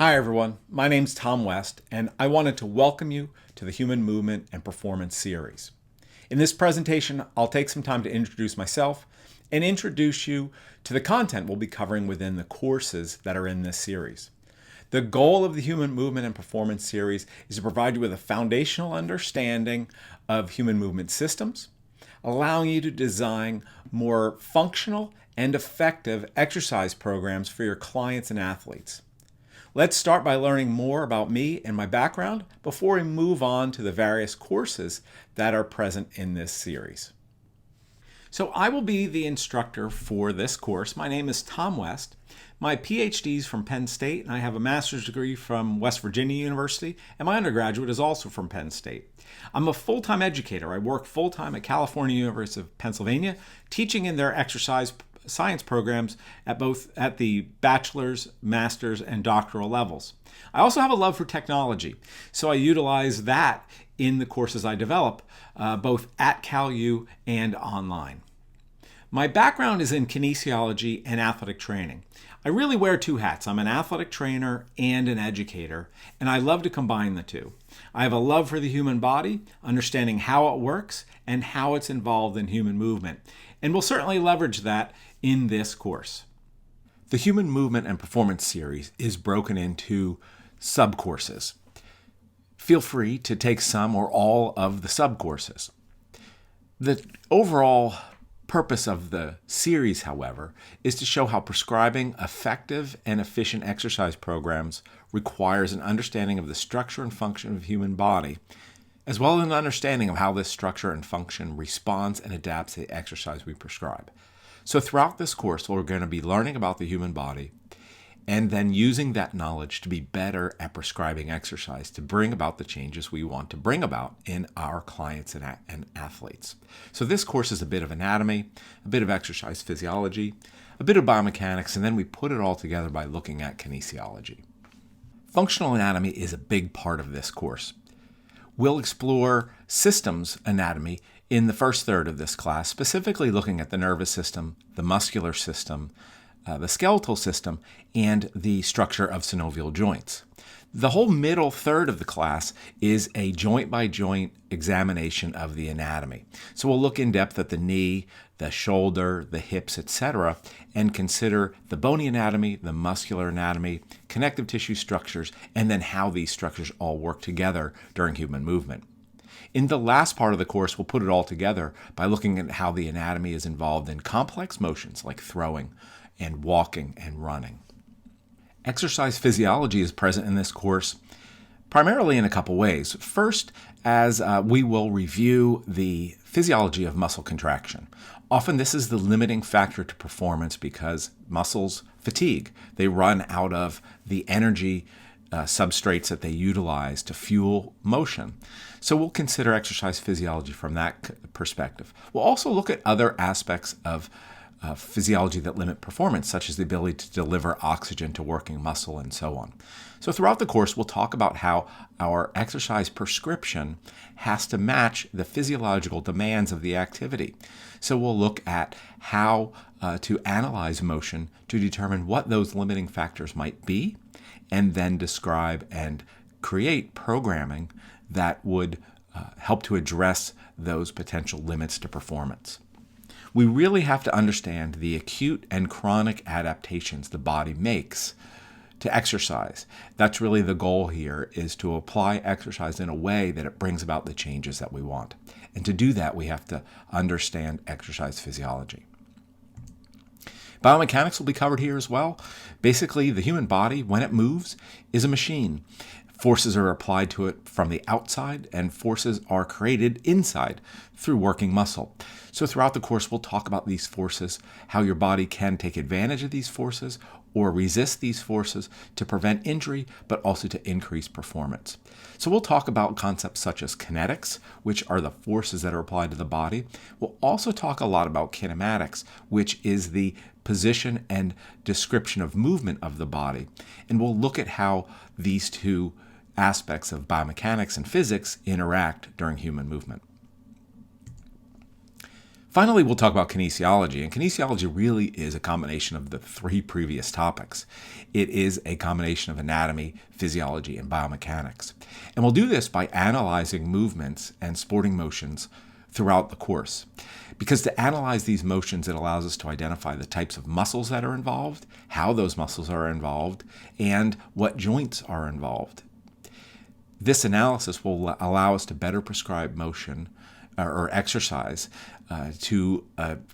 Hi everyone, my name's Tom West, and I wanted to welcome you to the Human Movement and Performance series. In this presentation, I'll take some time to introduce myself and introduce you to the content we'll be covering within the courses that are in this series. The goal of the Human Movement and Performance series is to provide you with a foundational understanding of human movement systems, allowing you to design more functional and effective exercise programs for your clients and athletes. Let's start by learning more about me and my background before we move on to the various courses that are present in this series. So I will be the instructor for this course. My name is Tom West. My PhD is from Penn State, and I have a master's degree from West Virginia University, and my undergraduate is also from Penn State. I'm a full-time educator. I work full-time at California University of Pennsylvania, teaching in their exercise science programs at the bachelor's, master's, and doctoral levels. I also have a love for technology, so I utilize that in the courses I develop, both at CalU and online. My background is in kinesiology and athletic training. I really wear two hats. I'm an athletic trainer and an educator, and I love to combine the two. I have a love for the human body, understanding how it works and how it's involved in human movement, and we'll certainly leverage that in this course. The Human Movement and Performance series is broken into sub-courses. Feel free to take some or all of the sub-courses. The overall purpose of the series, however, is to show how prescribing effective and efficient exercise programs requires an understanding of the structure and function of the human body, as well as an understanding of how this structure and function responds and adapts to the exercise we prescribe. So throughout this course, we're going to be learning about the human body and then using that knowledge to be better at prescribing exercise to bring about the changes we want to bring about in our clients and athletes. So this course is a bit of anatomy, a bit of exercise physiology, a bit of biomechanics, and then we put it all together by looking at kinesiology. Functional anatomy is a big part of this course. We'll explore systems anatomy in the first third of this class, specifically looking at the nervous system, the muscular system, the skeletal system, and the structure of synovial joints. The whole middle third of the class is a joint-by-joint examination of the anatomy. So we'll look in depth at the knee, the shoulder, the hips, etc., and consider the bony anatomy, the muscular anatomy, connective tissue structures, and then how these structures all work together during human movement. In the last part of the course, we'll put it all together by looking at how the anatomy is involved in complex motions like throwing and walking and running. Exercise physiology is present in this course primarily in a couple ways. First, as we will review the physiology of muscle contraction. Often this is the limiting factor to performance because muscles fatigue. They run out of the energy substrates that they utilize to fuel motion. So we'll consider exercise physiology from that perspective. We'll also look at other aspects of physiology that limit performance, such as the ability to deliver oxygen to working muscle and so on. So throughout the course, we'll talk about how our exercise prescription has to match the physiological demands of the activity. So we'll look at how to analyze motion to determine what those limiting factors might be, and then describe and create programming that would help to address those potential limits to performance. We really have to understand the acute and chronic adaptations the body makes to exercise. That's really the goal here, is to apply exercise in a way that it brings about the changes that we want. And to do that, we have to understand exercise physiology. Biomechanics will be covered here as well. Basically, the human body, when it moves, is a machine. Forces are applied to it from the outside, and forces are created inside through working muscle. So throughout the course, we'll talk about these forces, how your body can take advantage of these forces or resist these forces to prevent injury, but also to increase performance. So we'll talk about concepts such as kinetics, which are the forces that are applied to the body. We'll also talk a lot about kinematics, which is the position and description of movement of the body. And we'll look at how these two aspects of biomechanics and physics interact during human movement. Finally, we'll talk about kinesiology, and kinesiology really is a combination of the three previous topics. It is a combination of anatomy, physiology, and biomechanics. And we'll do this by analyzing movements and sporting motions throughout the course. Because to analyze these motions, it allows us to identify the types of muscles that are involved, how those muscles are involved, and what joints are involved. This analysis will allow us to better prescribe motion or exercise to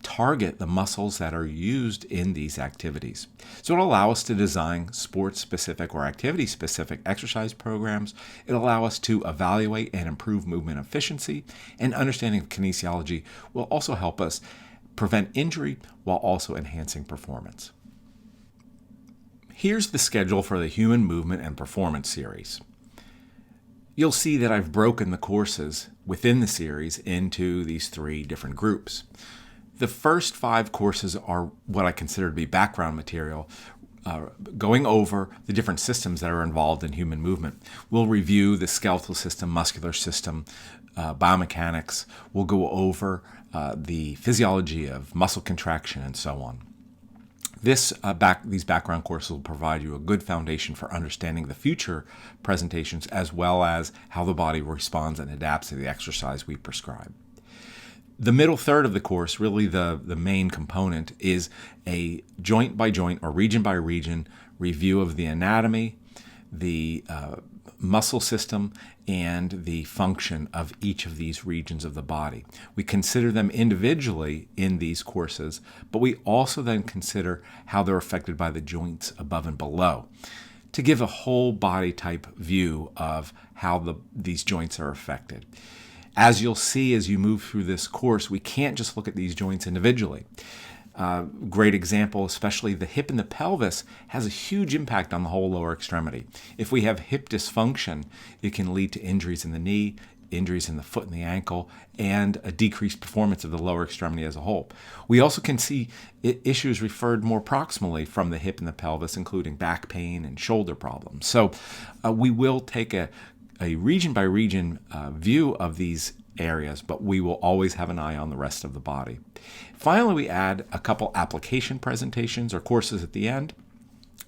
target the muscles that are used in these activities. So it'll allow us to design sports-specific or activity-specific exercise programs. It'll allow us to evaluate and improve movement efficiency, and understanding of kinesiology will also help us prevent injury while also enhancing performance. Here's the schedule for the Human Movement and Performance series. You'll see that I've broken the courses within the series into these three different groups. The first 5 courses are what I consider to be background material, going over the different systems that are involved in human movement. We'll review the skeletal system, muscular system, biomechanics. We'll go over the physiology of muscle contraction and so on. These background courses will provide you a good foundation for understanding the future presentations, as well as how the body responds and adapts to the exercise we prescribe. The middle third of the course, really the main component, is a joint by joint or region by region review of the anatomy, the muscle system, and the function of each of these regions of the body. We consider them individually in these courses, but we also then consider how they're affected by the joints above and below to give a whole body type view of how these joints are affected. As you'll see as you move through this course, we can't just look at these joints individually. Great example, especially the hip and the pelvis, has a huge impact on the whole lower extremity. If we have hip dysfunction, it can lead to injuries in the knee, injuries in the foot and the ankle, and a decreased performance of the lower extremity as a whole. We also can see issues referred more proximally from the hip and the pelvis, including back pain and shoulder problems. So we will take a region by region view of these areas, but we will always have an eye on the rest of the body. Finally, we add a couple application presentations or courses at the end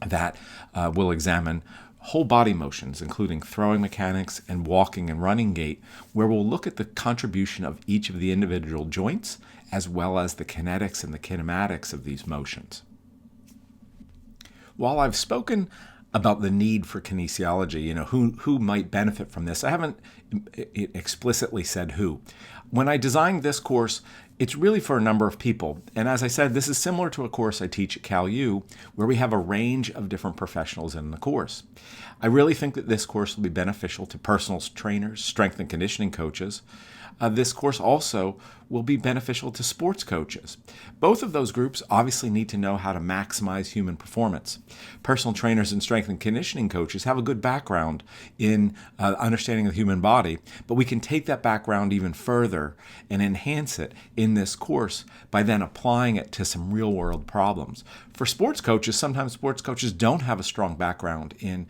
that will examine whole body motions, including throwing mechanics and walking and running gait, where we'll look at the contribution of each of the individual joints, as well as the kinetics and the kinematics of these motions. While I've spoken about the need for kinesiology, who might benefit from this, I haven't explicitly said who. When I designed this course, it's really for a number of people. And as I said, this is similar to a course I teach at Cal U, where we have a range of different professionals in the course. I really think that this course will be beneficial to personal trainers, strength and conditioning coaches. This course also will be beneficial to sports coaches. Both of those groups obviously need to know how to maximize human performance. Personal trainers and strength and conditioning coaches have a good background in understanding the human body, but we can take that background even further and enhance it in this course by then applying it to some real-world problems. For sports coaches, sometimes sports coaches don't have a strong background in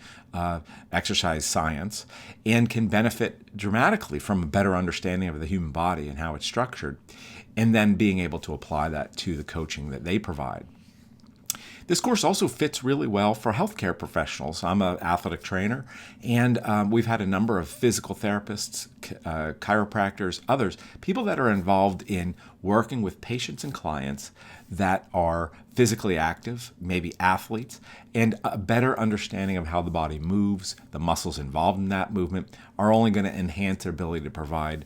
exercise science and can benefit dramatically from a better understanding of the human body and how it's structured, and then being able to apply that to the coaching that they provide. This course also fits really well for healthcare professionals. I'm an athletic trainer, and we've had a number of physical therapists, chiropractors, others, people that are involved in working with patients and clients that are physically active, maybe athletes, and a better understanding of how the body moves, the muscles involved in that movement, are only going to enhance their ability to provide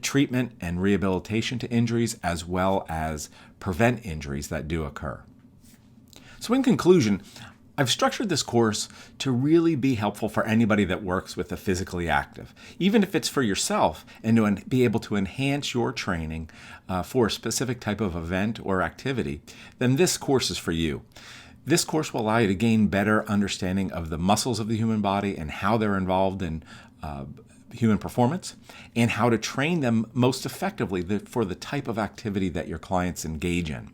treatment and rehabilitation to injuries, as well as prevent injuries that do occur. So in conclusion, I've structured this course to really be helpful for anybody that works with the physically active, even if it's for yourself, and to be able to enhance your training for a specific type of event or activity, then this course is for you. This course will allow you to gain better understanding of the muscles of the human body and how they're involved in human performance, and how to train them most effectively for the type of activity that your clients engage in.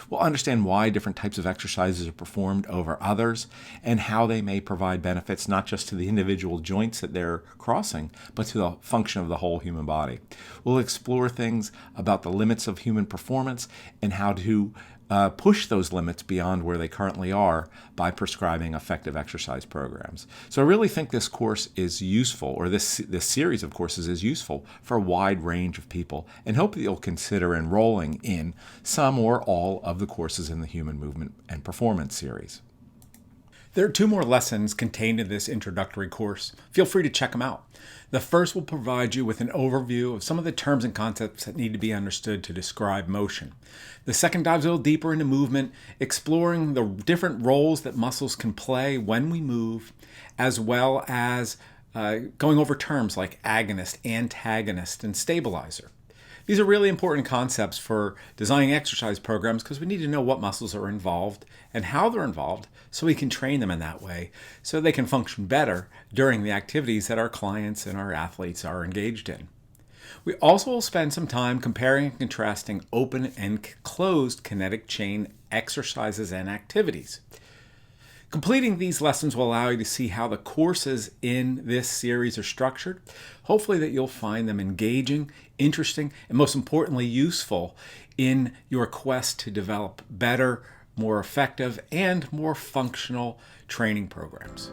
We'll understand why different types of exercises are performed over others and how they may provide benefits not just to the individual joints that they're crossing, but to the function of the whole human body. We'll explore things about the limits of human performance and how to push those limits beyond where they currently are by prescribing effective exercise programs. So I really think this course is useful, or this series of courses is useful for a wide range of people, and hope that you'll consider enrolling in some or all of the courses in the Human Movement and Performance series. There are 2 more lessons contained in this introductory course. Feel free to check them out. The first will provide you with an overview of some of the terms and concepts that need to be understood to describe motion. The second dives a little deeper into movement, exploring the different roles that muscles can play when we move, as well as going over terms like agonist, antagonist, and stabilizer. These are really important concepts for designing exercise programs because we need to know what muscles are involved and how they're involved so we can train them in that way so they can function better during the activities that our clients and our athletes are engaged in. We also will spend some time comparing and contrasting open and closed kinetic chain exercises and activities. Completing these lessons will allow you to see how the courses in this series are structured. Hopefully that you'll find them engaging, interesting, and most importantly, useful in your quest to develop better, more effective, and more functional training programs.